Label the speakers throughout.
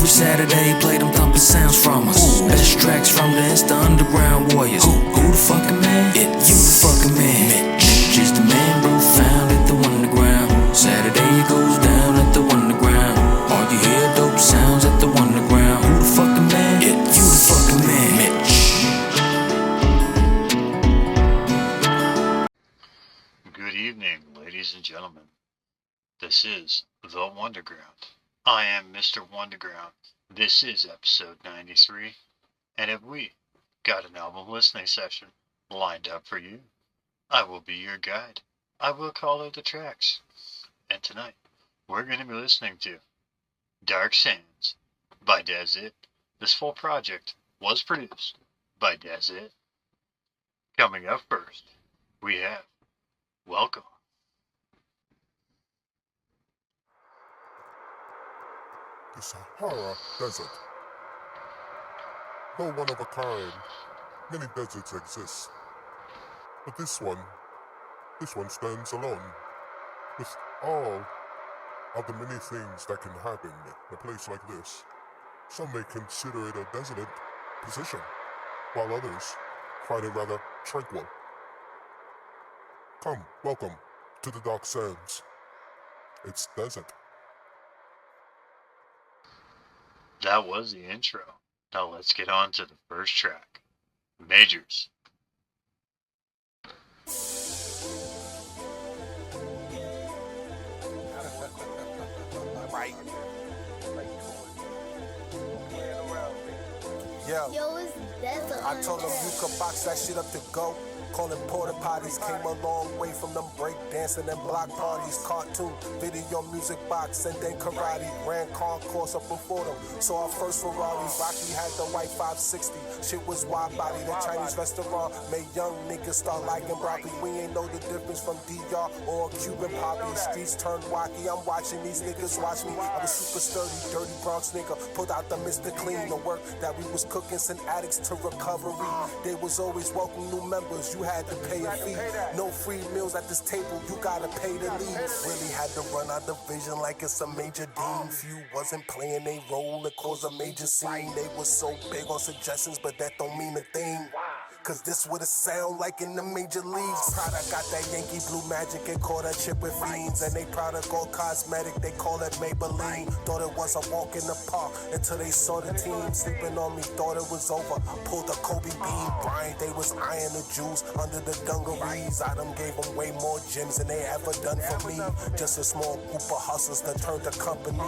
Speaker 1: Every Saturday, play them thumping sounds from us. Best tracks from the Insta Underground Warriors. Who the fucking man? You the fucking man. Mitch is the man, bro, found at the Wunderground. Saturday it goes down at the Wunderground. All you hear dope sounds at the Wunderground. Who the fucking man? You the fucking man. Mitch.
Speaker 2: Good evening, ladies and gentlemen. This is the Wunderground. I am Mr. Wunderground. This is episode 93, and have we got an album listening session lined up for you? I will be your guide. I will call out the tracks. And tonight, we're going to be listening to Dark Sandz by Dezit. This full project was produced by Dezit. Coming up first, we have Welcome.
Speaker 3: The Sahara Desert. Though one of a kind, many deserts exist. But this one stands alone. With all of the many things that can happen in a place like this, some may consider it a desolate position, while others find it rather tranquil. Come, welcome to the Dark Sandz. It's Dezit.
Speaker 2: That was the intro. Now let's get on to the first track. Majors.
Speaker 4: Yo, it's Dezit. I told him you could box that shit up to go. Calling porta potties, came a long way from them break dancing and block parties. Cartoon, video, music box, and then karate. Ran concourse up before them. So our first Ferrari, Rocky had the white 560. Shit was wide body. The Chinese restaurant made young niggas start liking broccoli. We ain't know the difference from DR or Cuban poppy. Streets turned wacky. I'm watching these niggas watch me. I was super sturdy, dirty Bronx nigga. Pulled out the Mr. Clean. The work that we was cooking sent addicts to recovery. They was always welcome new members. You had to pay a fee. No free meals at this table, you gotta pay to leave. Really had to run out the vision like it's a major dean. Few wasn't playing a role that caused a major scene. They was so big on suggestions, but that don't mean a thing. Cause this would it sound like in the major leagues. Prada got that Yankee blue magic and caught a chip with fiends. And they product all cosmetic, they call it Maybelline. Thought it was a walk in the park until they saw the team sleeping on me, thought it was over. Pulled a Kobe beam, Bryant, they was eyeing the Jews under the dungarees. I done gave them way more gyms than they ever done for me. Just a small group of hustlers that turned to company.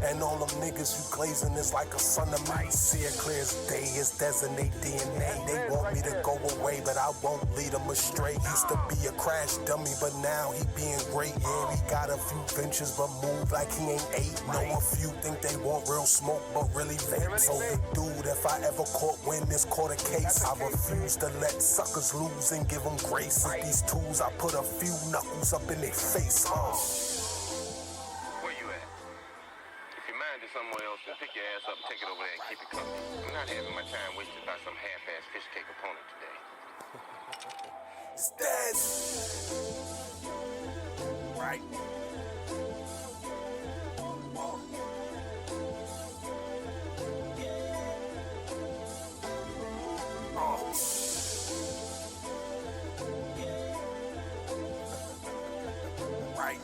Speaker 4: And all them niggas you glazing is like a son of me. See it clear as day, it's designate DNA. They want me to go away, but I won't lead him astray. Used to be a crash dummy, but now he being great. Yeah, he got a few ventures, but move like he ain't 8. Know a few think they want real smoke, but really vape. So the dude, if I ever caught wind, this court a case. I refuse to let suckers lose and give them grace. With these tools, I put a few knuckles up in their face.
Speaker 5: Where you at? If your mind is somewhere else, then pick your ass up and take it over there and keep it coming. I'm not having my time wasted by some half-ass fish cake opponent today.
Speaker 4: It's Dez. Right. Right.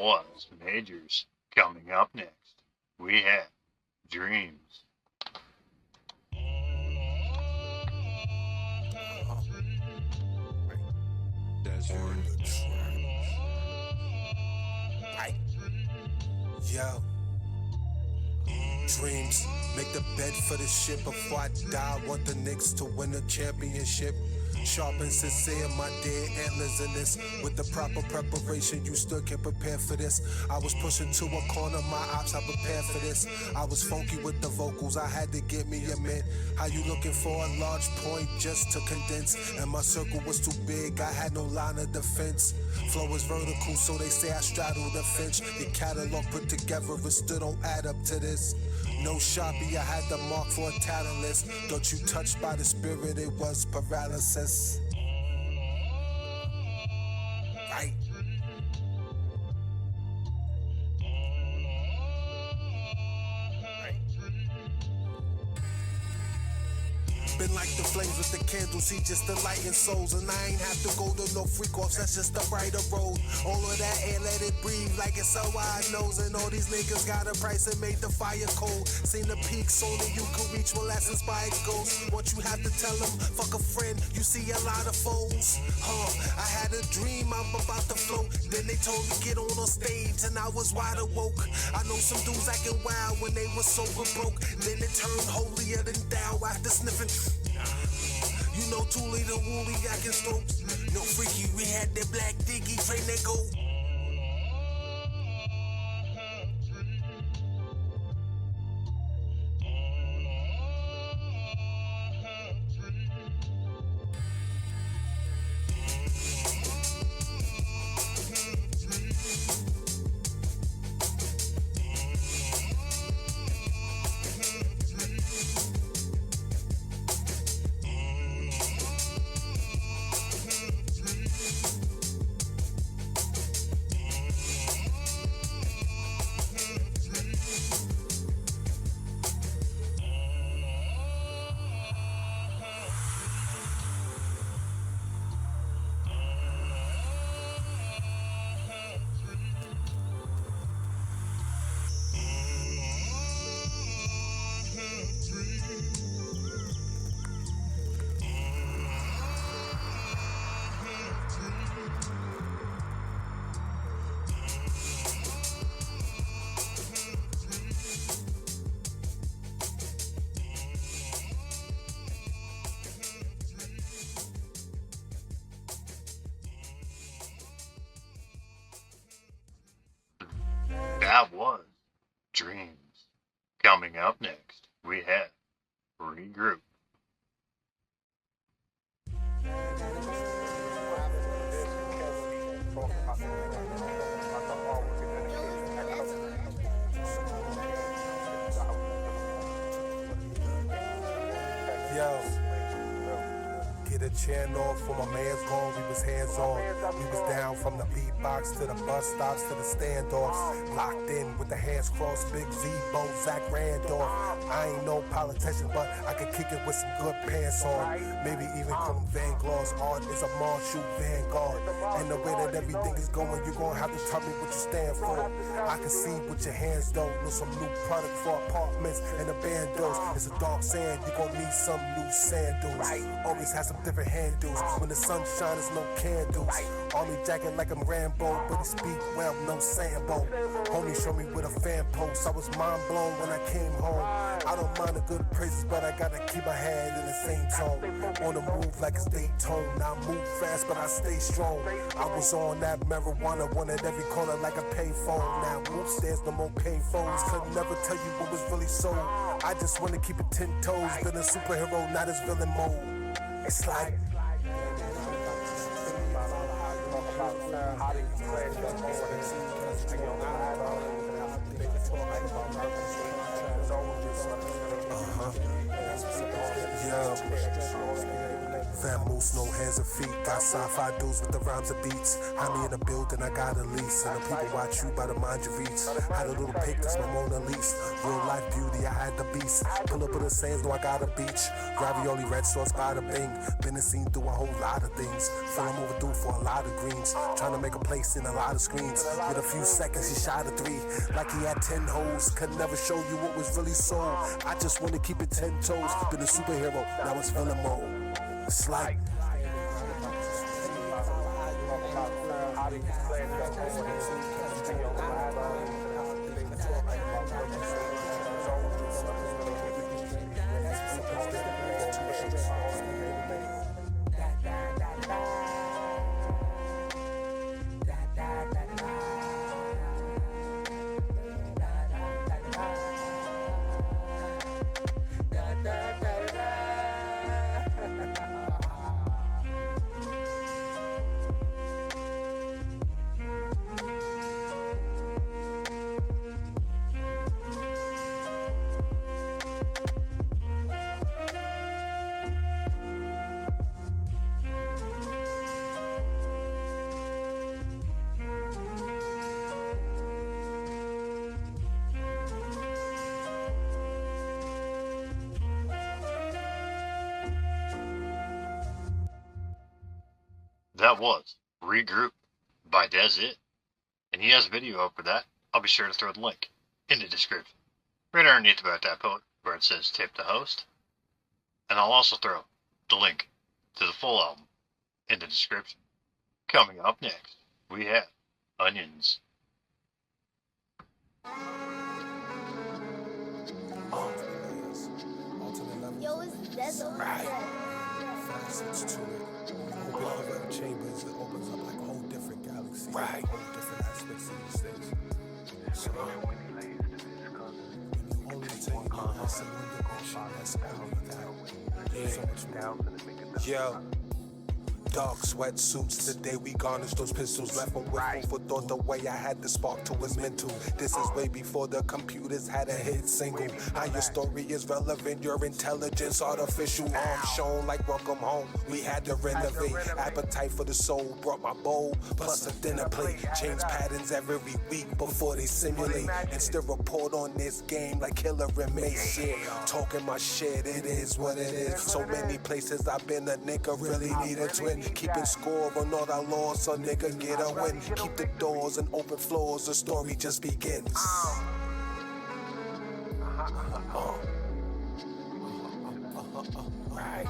Speaker 2: was Majors. Coming up next, we have Dreams.
Speaker 4: Yo, dreams, make the bed for the ship before I die. Want the Knicks to win the championship. Sharp and sincere, my dear antlers in this. With the proper preparation, you still can prepare for this. I was pushing to a corner, my ops, I prepared for this. I was funky with the vocals, I had to get me a mint. How you looking for a large point just to condense? And my circle was too big, I had no line of defense. Flow is vertical, so they say I straddle the fence. Your catalog put together, it still don't add up to this. No Sharpie, I had the mark for a talent list. Don't you touched by the spirit, it was paralysis. Right. Been like the flames with the candles, he just delighting souls. And I ain't have to go to no freak offs, that's just the brighter road. All of that air, let it breathe like it's so wide nose. And all these niggas got a price and made the fire cold. Seen the peaks, only you can reach, well that's inspired ghosts. What you have to tell them, fuck a friend, you see a lot of foes. I had a dream, I'm about to float. Then they told me get on stage and I was wide awoke. I know some dudes acting wild when they were sober broke. Then it turned holier than thou after sniffing. You know, Thule the woolly, I can stroke. No freaky, we had that black diggy, train that go.
Speaker 2: That was Dreams. Coming up next, we have Regroup.
Speaker 4: Yo, get a chant off for my man's gone, we was hands on. We was down from the beatbox to the bus stops to the standoffs. Locked in with the hands crossed, Big Z, Bo, Zach Randolph. I ain't no politician, but I could kick it with some good pants on. Maybe even call him Van Gloss. Art is a Marshall Vanguard. And the way that everything is going, you gon' have to tell me what you stand for. I can see with your hands though, with some new product for apartments and the bandos. It's a dark sand, you gon' need some new sandals. Always have some different handles. When the sun shines, no candles. Army jacket like I'm Rambo, but he speak well, no Sambo. Homie show me with a fan post. I was mind blown when I came home. I don't mind the good praises, but I gotta keep my head in the same tone. On the move like it's Daytona. Now I move fast, but I stay strong. I was on that marijuana, one at every corner like a payphone. Now move stairs, no more pay phones. Could never tell you what was really sold. I just wanna keep it 10 toes. Been a superhero, not as villain mode. It's like Fat moose, no hands or feet. Got sci-fi dudes with the rhymes and beats. Had me in the building, I got a lease. And the people watch you by the mind you reach. Had a little pic, that's my Mona Lisa. Real life beauty, I had the beast. Pull up with the Sandz, know I got a beach. Ravioli, red sauce, bada bing. Been seen through a whole lot of things. Feel I'm overdue for a lot of greens. Trying to make a place in a lot of screens. With a few seconds, he shot a 3. Like he had 10 hoes. Could never show you what was really sold. I just want to keep it 10 toes. Been a superhero, now it's villain mode. It's like
Speaker 2: That was Regroup by Dezit, and he has a video up for that. I'll be sure to throw the link in the description. Right underneath about that post where it says tip the host. And I'll also throw the link to the full album in the description. Coming up next, we have Onions.
Speaker 4: Yo, it's Dezit. Right. Facets to it. Open up the chambers, it opens up like a whole different galaxy. Right. Whole different aspects of these things. So, when you only take that's a one dimension, that's all of that. Yeah. So much more. Yeah. Dark sweatsuits, the day we garnished those pistols. Left them with food for thought, the way I had the spark to his mental. This is way before the computers had a hit single. How your story is relevant, your intelligence artificial. Arms shown like welcome home, we had to renovate. Appetite for the soul, brought my bowl, plus a dinner plate. Change patterns every week before they simulate. And still report on this game like killer inmates. Yeah, talking my shit, it is what it is. So many places I've been, a nigga really need a twin. Keeping score on all our laws, so nigga get a win. Keep the doors and open floors, the story just begins. Right.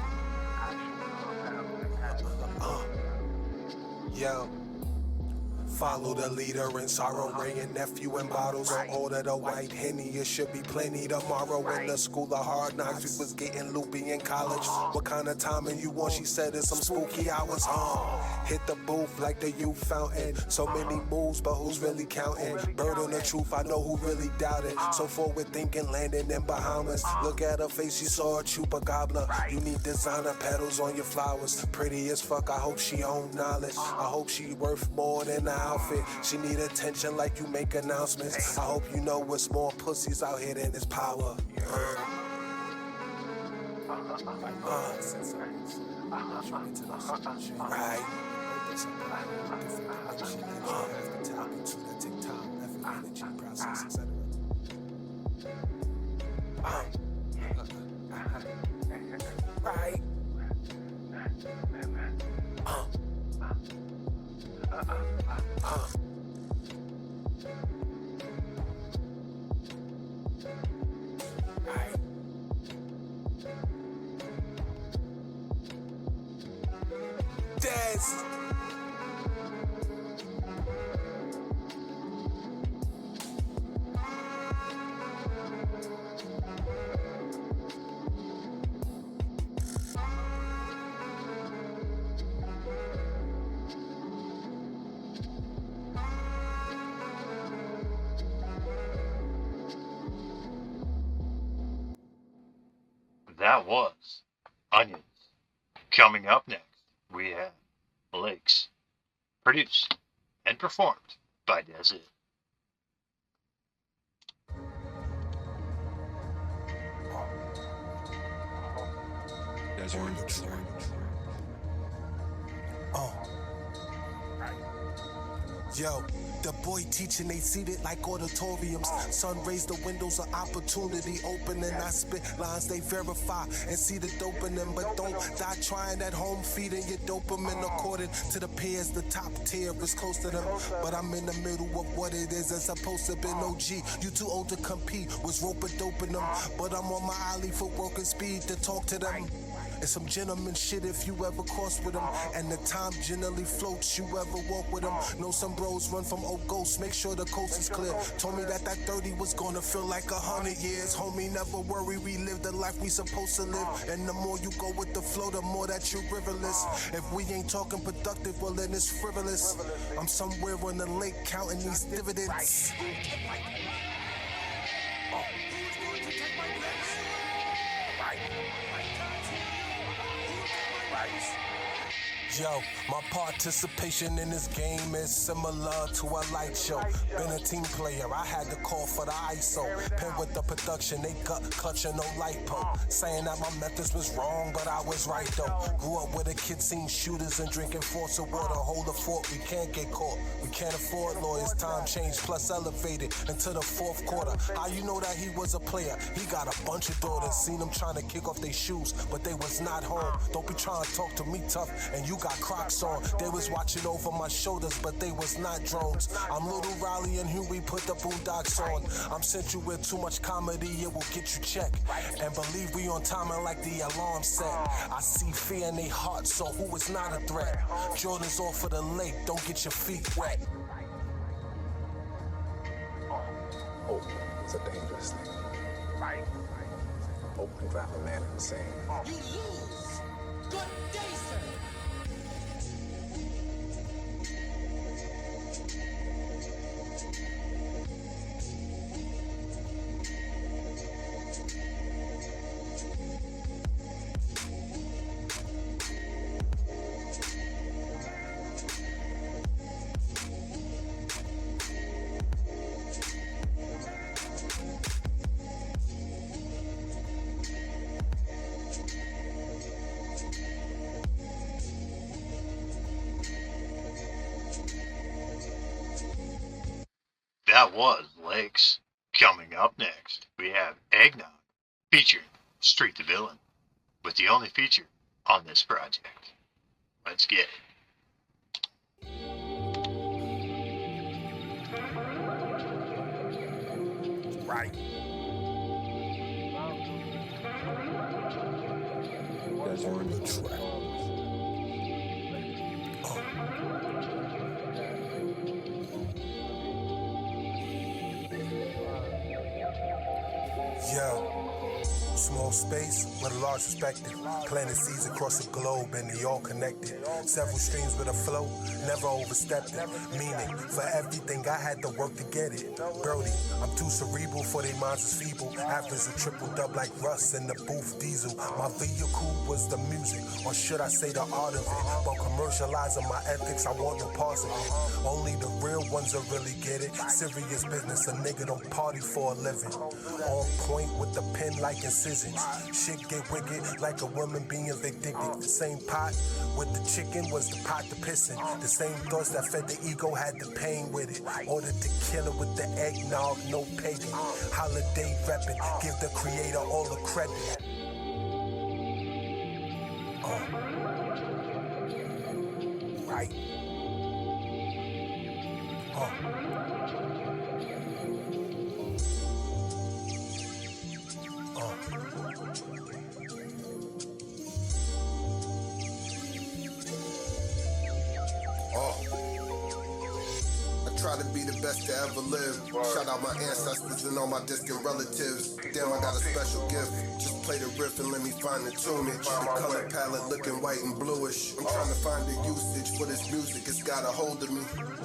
Speaker 4: Yo. Follow the leader in sorrow, bringing nephew and bottles on order the white Henny. It should be plenty tomorrow in the school of hard knocks. We was getting loopy in college. What kind of timing you want? She said it's some spooky hours. Hit the booth like the youth fountain. So many moves, but who's really counting? Bird on the truth, I know who really doubted. So forward thinking, landing in Bahamas. Look at her face, she saw a chupacabra. You need designer petals on your flowers. Pretty as fuck, I hope she own knowledge. I hope she worth more than an outfit. She need attention like you make announcements. I hope you know what's more pussies out here than this power. Right. Right. Dez.
Speaker 2: That was Onions. Coming up next, we have Lakes. Produced and performed by Dezit.
Speaker 6: Desert.
Speaker 4: Yo, the boy teaching, they seated like auditoriums. Sun raised the windows of opportunity open, and I spit lines they verify and see the dope in them. But don't die trying at home, feeding your dopamine. According to the peers, the top tier is close to them. But I'm in the middle of what it is as supposed to be OG. You too old to compete, was roper doping them. But I'm on my alley for working speed to talk to them. It's some gentleman shit if you ever cross with them. And the time generally floats, you ever walk with them. Know some bros run from old ghosts, make sure the coast is clear. Told me that 30 was gonna feel like 100 years. Homie, never worry, we live the life we supposed to live. And the more you go with the flow, the more that you're frivolous. If we ain't talking productive, well then it's frivolous. I'm somewhere on the lake counting these dividends. Yo, my participation in this game is similar to a light show. Been a team player, I had to call for the ISO. Pen with the production, they gut clutching no lipo. Saying that my methods was wrong, but I was right though. Grew up with a kid seen shooters and drinking force of water. Hold the fort, we can't get caught. We can't afford lawyers, time changed plus elevated into the fourth quarter. How you know that he was a player? He got a bunch of daughters. Seen them trying to kick off their shoes, but they was not home. Don't be trying to talk to me tough, and you got Crocs on. They was watching over my shoulders, but they was not drones. I'm Little Riley and Huey put the boondocks on. I'm sent you with too much comedy, it will get you checked. And believe we on timing like the alarm set. I see fear in their hearts, so who is not a threat? Jordan's off for the lake, don't get your feet wet.
Speaker 6: Hope is a dangerous thing. Hope can drive a man insane.
Speaker 7: You lose. Good day, sir.
Speaker 2: That was Lakes. Coming up next, we have Eggnog, featuring Street the Villain, with the only feature on this project. Let's get it.
Speaker 4: Right.
Speaker 6: There's on the track.
Speaker 4: Yeah. Small space with a large perspective. Planting seeds across the globe and they all connected. Several streams with a flow, never overstepped it. Meaning, for everything I had to work to get it. Brody, I'm too cerebral for they minds is feeble. Average a triple dub like Russ in the booth diesel. My vehicle was the music, or should I say the art of it. But commercializing my ethics, I want no parts of it. Only the real ones will really get it. Serious business, a nigga don't party for a living. On point with the pen like incisions. Shit get wicked like a woman being vindictive. The same pot with the chicken was the pot to piss in. The same thoughts that fed the ego had the pain with it. Ordered the killer with the eggnog, no pagan. Holiday reppin', give the creator all the credit. Right.
Speaker 8: Try to be the best to ever live. Shout out my ancestors and all my distant relatives. Damn, I got a special gift. Just play the riff and let me find the tunage. The color palette looking white and bluish. I'm trying to find the usage for this music. It's got a hold of me.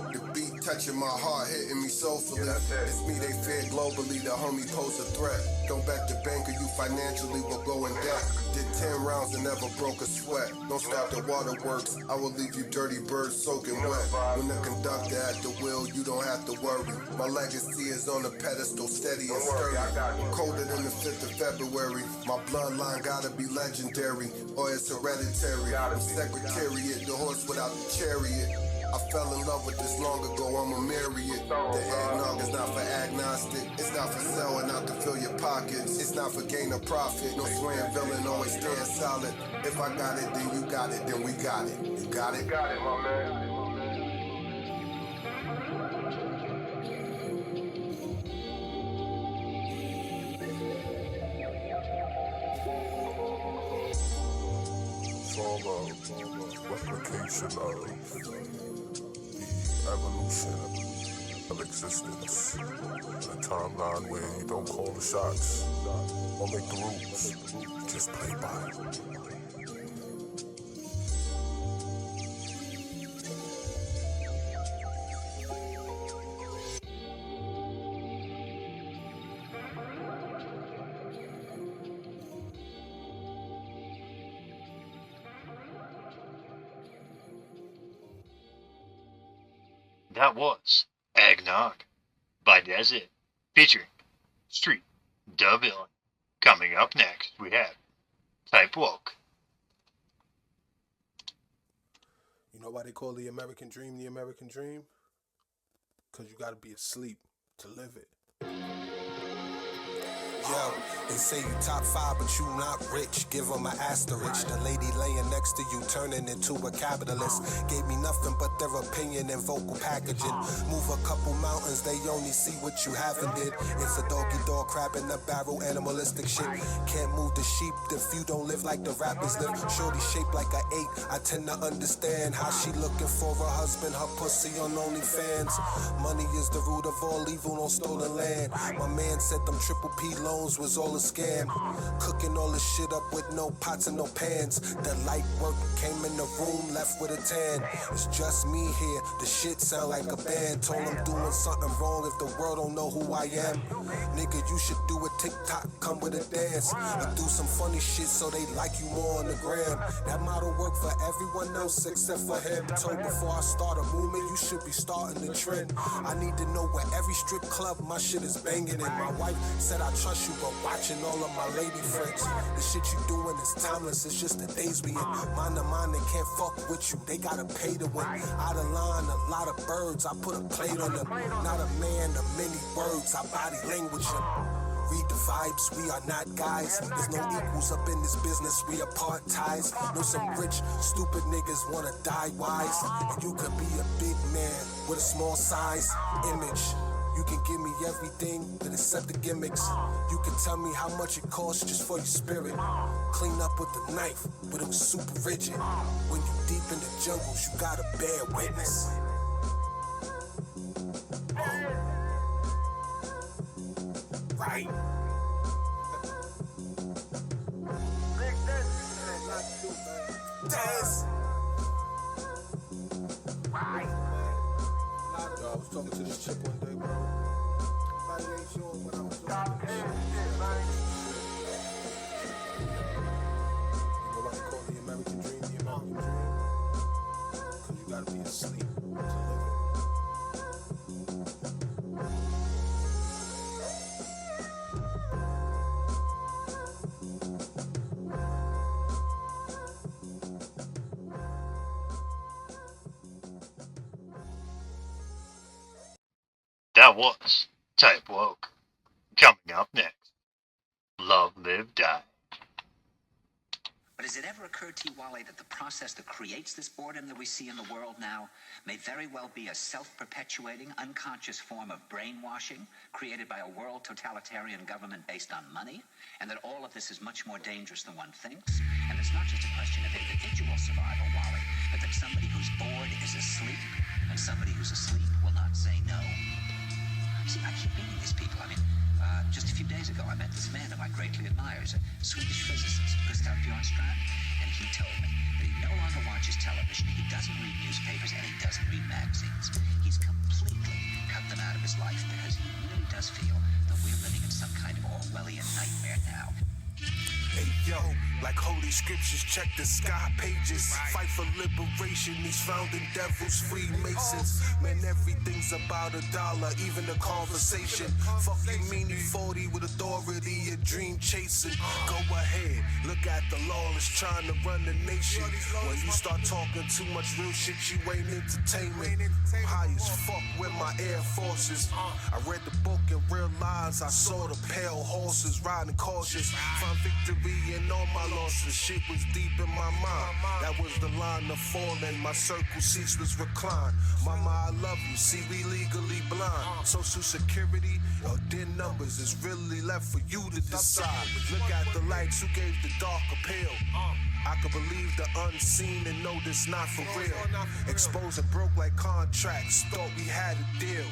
Speaker 8: The beat touching my heart, hitting me soulfully. It's me they fear globally, the homie pose a threat. Don't bet the banker, you financially will go in debt. Did 10 rounds and never broke a sweat. Don't stop the waterworks, I will leave you dirty birds soaking wet. When the conductor at the wheel, you don't have to worry. My legacy is on the pedestal, steady and sturdy. Colder than the 5th of February. My bloodline gotta be legendary, or it's hereditary. I'm Secretariat, the horse without the chariot. I fell in love with this long ago, I'ma marry it. The eggnog is not for agnostic. It's not for selling out to fill your pockets. It's not for gain or profit. No swaying villain, always stand solid. If I got it, then you got it, then we got it. You got it?
Speaker 5: Got it, my man.
Speaker 3: It's all a replication of the evolution of existence. A timeline where you don't call the shots or make the rules, you just play by.
Speaker 2: That was Eggnog by Dezit, featuring Street Da Villain. Coming up next, we have Type Woke.
Speaker 4: You know why they call the American dream the American dream? Because you gotta be asleep to live it. Yo, they say you top 5, but you not rich. Give them an asterisk. The lady laying next to you turning into a capitalist. Gave me nothing but their opinion and vocal packaging. Move a couple mountains, they only see what you haven't did. It's a doggy dog crab in the barrel, animalistic shit. Can't move the sheep if you don't live like the rappers live. Shorty shaped like an 8. I tend to understand how she looking for a husband, her pussy on OnlyFans. Money is the root of all evil on stolen land. My man said them triple P loans was all a scam. Cooking all this shit up with no pots and no pans. The light work came in the room, left with a tan. It's just me here, the shit sound like a band. Told him doing something wrong if the world don't know who I am. Nigga, you should do a TikTok, come with a dance. Or do some funny shit so they like you more on the gram. That model work for everyone else except for him. Told before I start a movement, you should be starting the trend. I need to know where every strip club my shit is banging in. My wife said I trust you, but watching all of my lady friends. The shit you doing is timeless, it's just the days we in. Mind to mind, they can't fuck with you, they gotta pay to win. Out of line, a lot of birds, I put a plate on them. Not a man of many words, I body language them. Read the vibes, we are not guys. There's no equals up in this business, we are part ties. Know some rich, stupid niggas wanna die wise. And you could be a big man with a small size image. You can give me everything, but except the gimmicks. You can tell me how much it costs just for your spirit. Clean up with the knife, but it was super rigid. When you deep in the jungles, you gotta bear witness. Right. Dez. Right. Yo, I was talking to this chick one day, bro. Nobody ain't sure what I was talking to. You know why they call the American dream the American dream? Because you gotta be asleep to live it.
Speaker 2: That was Type Woke. Coming up next, Love, Live, Die.
Speaker 9: But has it ever occurred to you, Wally, that the process that creates this boredom that we see in the world now may very well be a self-perpetuating, unconscious form of brainwashing created by a world totalitarian government based on money, and that all of this is much more dangerous than one thinks? And it's not just a question of individual survival, Wally, but that somebody who's bored is asleep, and somebody who's asleep will not say no. See, I keep meeting these people. I mean, just a few days ago, I met this man who I greatly admire. He's a Swedish physicist, Gustav Bjornstrand, and he told me that he no longer watches television. He doesn't read newspapers, and he doesn't read magazines. He's completely cut them out of his life because he really does feel that we're living in some kind of Orwellian nightmare now.
Speaker 4: Hey yo, like holy scriptures, check the sky pages. Fight for liberation, these founding devils, Freemasons. Man, everything's about $1, even the conversation. Fuck you, meanie 40 with authority, a dream chasing. Go ahead, look at the lawless trying to run the nation. When you start talking too much real shit, you ain't entertainment. I'm high as fuck with my Air Forces. I read the book and realized I saw the pale horses riding cautious. Find victory in all my losses. Shit was deep in my mind. That was the line of falling. My circle seats was reclined. Mama, I love you. See, we legally blind. Social security or dear numbers is really left for you to decide. Look at the lights who gave the dark appeal. I could believe the unseen and know this not for real. Exposed and broke like contracts. Thought we had a deal.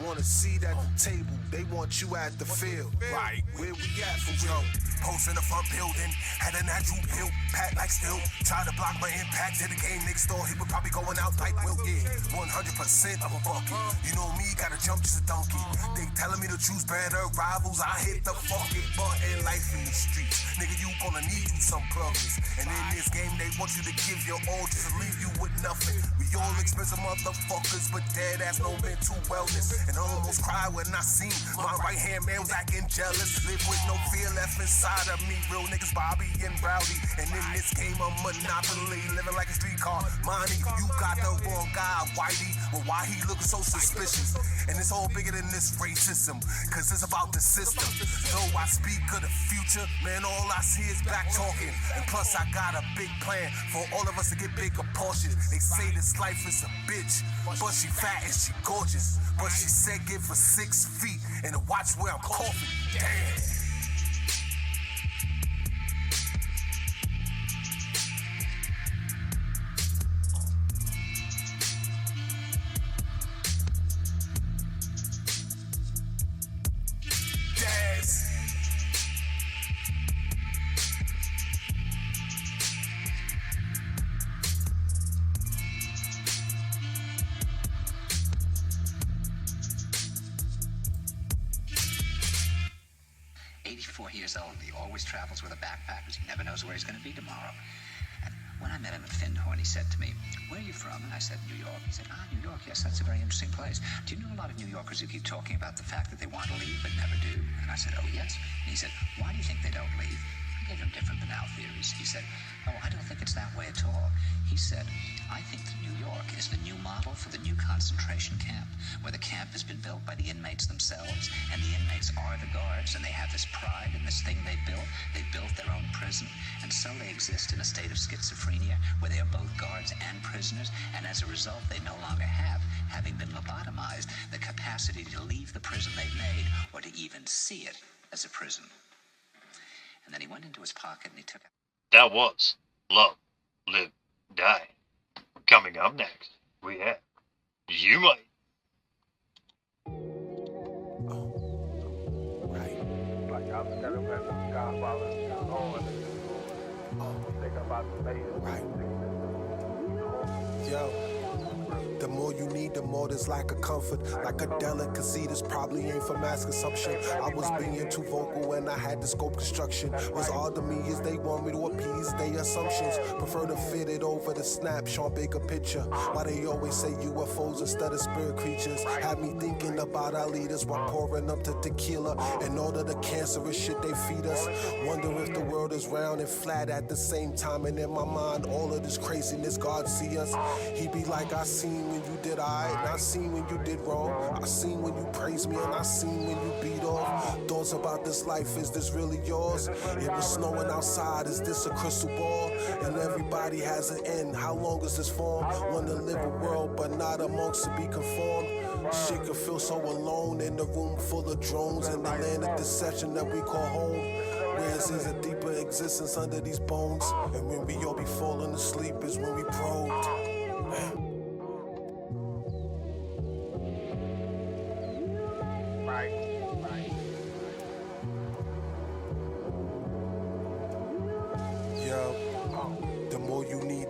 Speaker 4: Want a seat at the table, they want you at the field. Right, where we at for real?
Speaker 10: Post in the front building, had a natural pill, packed like still. Tried to block my impact to the game next door. He would probably going out like Will, yeah. 100% of a bucket. You know me, gotta jump just a donkey. They telling me to choose better rivals. I hit the fucking button, life in the streets. Nigga, you gonna need you some brothers. And in this game, they want you to give your all just to leave you with nothing. We all expensive motherfuckers, but dead ass no mental wellness. And I almost cried when I seen my right hand man was acting jealous. Live with no fear left inside of me. Real niggas Bobby and Rowdy. And in this game of Monopoly, living like a streetcar. Money, you got the wrong guy, Whitey. Well, why he looking so suspicious? And it's all bigger than this racism, cause it's about the system. Though I speak of the future, man, all I see is back talking. And plus I got a big plan for all of us to get bigger portions. They say this life is a bitch, but she fat and she gorgeous. But she said give her 6 feet and watch where I'm coughing. Damn.
Speaker 9: He always travels with a backpack because he never knows where he's going to be tomorrow. And when I met him at Findhorn, he said to me, "Where are you from?" And I said, "New York." He said, "New York, yes, that's a very interesting place. Do you know a lot of New Yorkers who keep talking about the fact that they want to leave but never do?" And I said, "Oh, yes." And he said, "Why do you think they don't leave?" I gave him different banal theories. He said, "Oh, I don't think it's that way at all." He said, "I think that New York is the new model for the new concentration camp, where the camp has been built by the inmates themselves, and the inmates are the guards, and they have this pride in this thing they built. They built their own prison, and so they exist in a state of schizophrenia, where they are both guards and prisoners, and as a result, they no longer have, having been lobotomized, the capacity to leave the prison they've made, or to even see it as a prison." And then he went into his pocket and he took it.
Speaker 2: That was Love, Live, Die. Coming up next, we have You Might.
Speaker 5: Like I was telling them, Godfather, thinking about the baby.
Speaker 4: Right. Yo. The more you need, the more there's like a comfort, like a delicacy. This probably ain't for mass consumption. I was being too vocal and I had to scope construction. What's odd to me is they want me to appease their assumptions. Prefer to fit it over the snapshot, bigger picture. Why they always say UFOs instead of spirit creatures. Had me thinking about our leaders while pouring up the tequila and all of the cancerous shit they feed us. Wonder if the world is round and flat at the same time. And in my mind, all of this craziness, God see us. He be like, I seen when you did I, and I seen when you did wrong. I seen when you praised me, and I seen when you beat off. Thoughts about this life, is this really yours? It was snowing outside, is this a crystal ball? And everybody has an end, how long is this form? Wanna live a world, but not amongst to be conformed. Shit can feel so alone in the room full of drones in the land of deception that we call home. Whereas there's a deeper existence under these bones. And when we all be falling asleep is when we probed.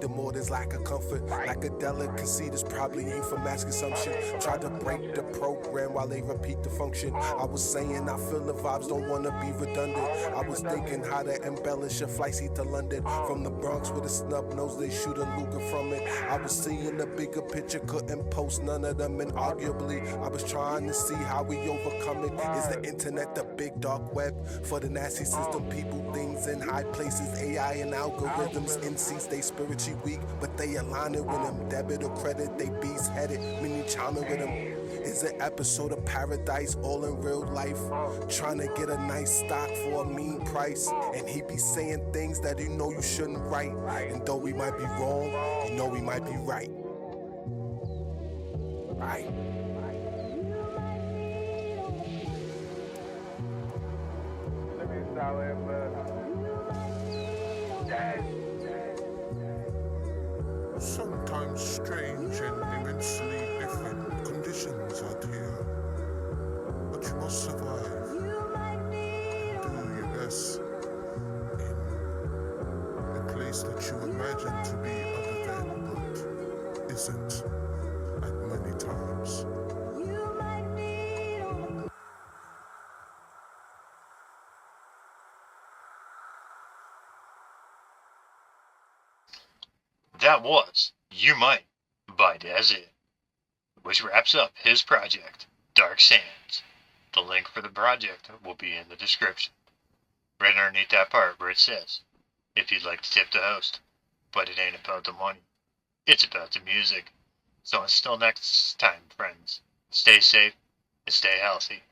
Speaker 4: the more there's lack of comfort. Like a delicacy, this probably ain't for mass consumption. Try to break the program while they repeat the function. I was saying I feel the vibes, don't wanna be redundant. I was thinking how to embellish a flight seat to London. From the Bronx with a snub nose, they shoot a Luger from it. I was seeing the bigger picture, couldn't post none of them. And arguably, I was trying to see how we overcome it. Is the internet the big dark web? For the nasty system, people, things in high places, AI and algorithms. NCs, they spiritually weak, but they align it with them. Debit or credit, they beast headed. Mini china with them. Is an episode of Paradise, all in real life. Trying to get a nice stock for a mean price. And he be saying things that you know you shouldn't write. And though we might be wrong, you know we might be right. Right.
Speaker 3: Sometimes strange and immensely different conditions out here. But you must survive and do your best in a place that you imagine to be other than, but isn't at many times.
Speaker 2: That was You Might by Dezit, which wraps up his project, Dark Sandz. The link for the project will be in the description, right underneath that part where it says, if you'd like to tip the host. But it ain't about the money, it's about the music. So until next time, friends, stay safe and stay healthy.